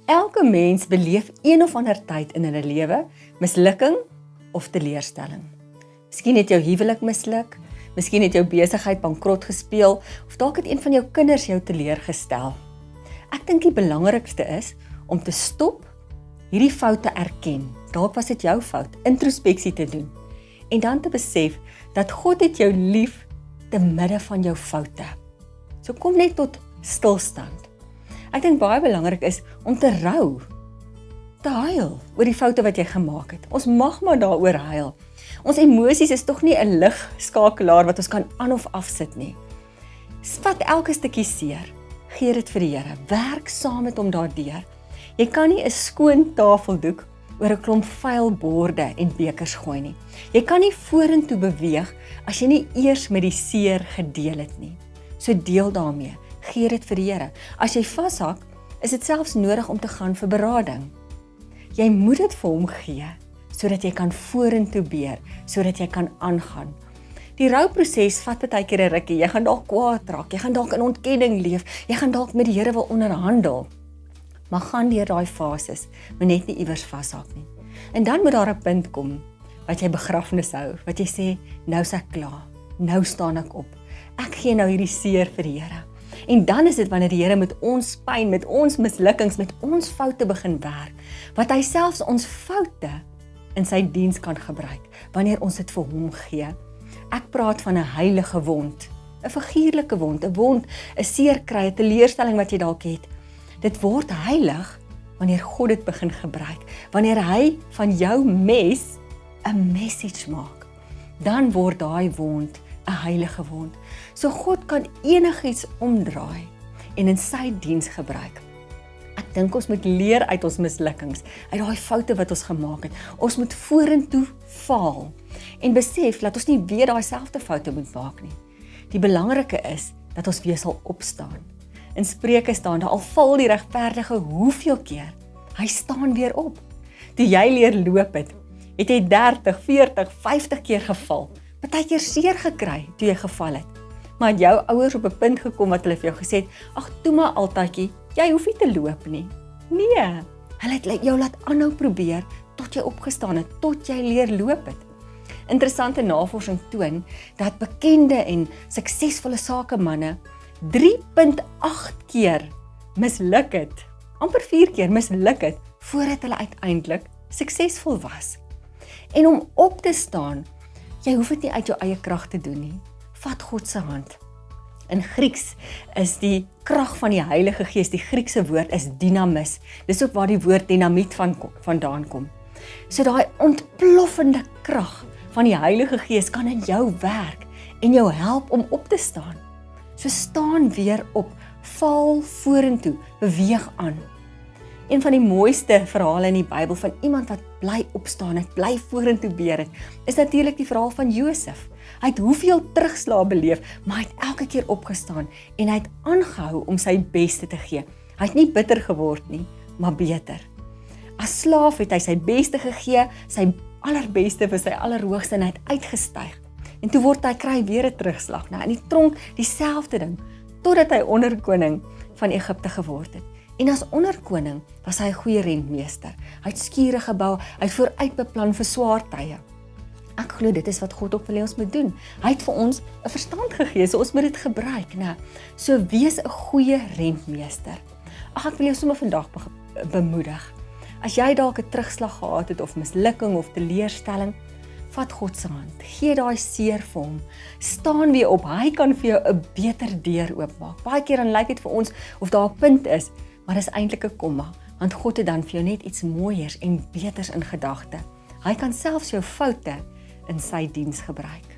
Elke mens beleef een of ander tyd in hulle lewe mislukking of teleurstelling. Miskien het jou huwelik misluk, miskien het jou besigheid bankrot gespeel, of dalk het een van jou kinders jou teleurgestel. Ek dink die belangrikste is om te stop, hierdie foute erken. Dalk was dit jou fout, introspeksie te doen. En dan te besef dat God het jou lief te midde van jou foute. So kom net tot stilstand. Ek dink baie belangrik is om te rou, te huil oor die foute wat jy gemaak het. Ons mag maar daaroor huil. Ons emosies is tog nie 'n ligskakelaar wat ons kan aan of afsit nie. Vat elke stukkie seer, gee dit vir die Here, werk saam met hom daardeur. Jy kan nie 'n skoon tafeldoek oor 'n klomp vuil borde en bekers gooi nie. Jy kan nie vorentoe beweeg as jy nie eers met die seer gedeel het nie. So deel daarmee, gee dit vir die Here. As jy vashak, is dit selfs nodig om te gaan vir berading. Jy moet dit vir hom gee, sodat jy kan vorentoe beer, sodat jy kan aangaan. Die rouproses vat baie keer 'n rukkie. Jy gaan dalk kwaad raak, jy gaan dalk in ontkenning leef, jy gaan dalk met die Here wil onderhandel. Maar gaan deur daai fases, maar net nie iewers vashak nie. En dan moet daar 'n punt kom wat jy begrafnis hou, wat jy sê, nou is ek klaar, nou staan ek op. Ek gee nou hierdie seer vir die Here. En dan is dit wanneer die Here met ons pyn, met ons mislukkings, met ons foute begin werk, wat hy selfs ons foute in sy diens kan gebruik, wanneer ons dit vir hom gee. Ek praat van 'n heilige wond, 'n figuurlike wond, 'n seer kry, 'n teleurstelling wat jy dalk het. Dit word heilig wanneer God dit begin gebruik, wanneer hy van jou mes 'n message maak. Dan word daai wond 'n heilige wond. So God kan enigiets omdraai en in sy diens gebruik. Ek dink ons moet leer uit ons mislukkings, uit daai foute wat ons gemaak het. Ons moet vorentoe faal en besef dat ons nie weer daai selfde foute moet maak nie. Die belangrike is dat ons weer sal opstaan. In Spreuke staan daar, al val die regverdige hoeveel keer, hy staan weer op. Toe jy leer loop het jy 30, 40, 50 keer geval. Partykeer seer gekry toe jy geval het. Maar het jou ouers op 'n punt gekom wat hulle vir jou gesê het, ag toe maar altaatjie, jy hoef nie te loop nie. Nee, hulle het jou laat aanhou probeer tot jy opgestaan het, tot jy leer loop het. Interessante navorsing toon dat bekende en suksesvolle sakemanne 3.8 keer misluk het, amper 4 keer misluk het, voordat hulle uiteindelik suksesvol was. En om op te staan, jy hoef dit nie uit jou eie krag te doen nie. Vat God se hand. In Grieks is die krag van die Heilige Gees, die Griekse woord is dynamis. Dis ook waar die woord dinamiet vandaan kom. So daai ontploffende krag van die Heilige Gees kan in jou werk en jou help om op te staan. So staan weer op, val vorentoe, beweeg aan. Een van die mooiste verhale in die Bybel van iemand wat bly opstaan het, bly vorentoe beer het, is natuurlik die verhaal van Josef. Hy het hoeveel terugslae beleef, maar hy het elke keer opgestaan en hy het aangehou om sy beste te gee. Hy het nie bitter geword nie, maar beter. As slaaf het hy sy beste gegee, sy allerbeste vir sy allerhoogste en hy het uitgestyg. En toe word hy kry weer 'n terugslag. Nou in die tronk dieselfde ding, totdat hy onderkoning van Egipte geword het. En as onderkoning was hy 'n goeie rentmeester. Hy het skure gebou, hy het vooruit beplan vir swaar tye. Ek glo dit is wat God ook wil hê ons moet doen. Hy het vir ons 'n verstand gegee, so ons moet dit gebruik, né? So wees 'n goeie rentmeester. Ag, ek wil jou sommer vandag bemoedig. As jy dalk 'n terugslag gehad het of mislukking of teleurstelling, vat God se hand. Gee daai seer vir hom. Staan weer op. Hy kan vir jou 'n beter deur oopmaak. Baie keer dan lyk dit vir ons of daar 'n punt is, maar dis eintlik 'n komma, want God het dan vir jou net iets mooiers en beters in gedagte. Hy kan selfs jou foute in sy diens gebruik.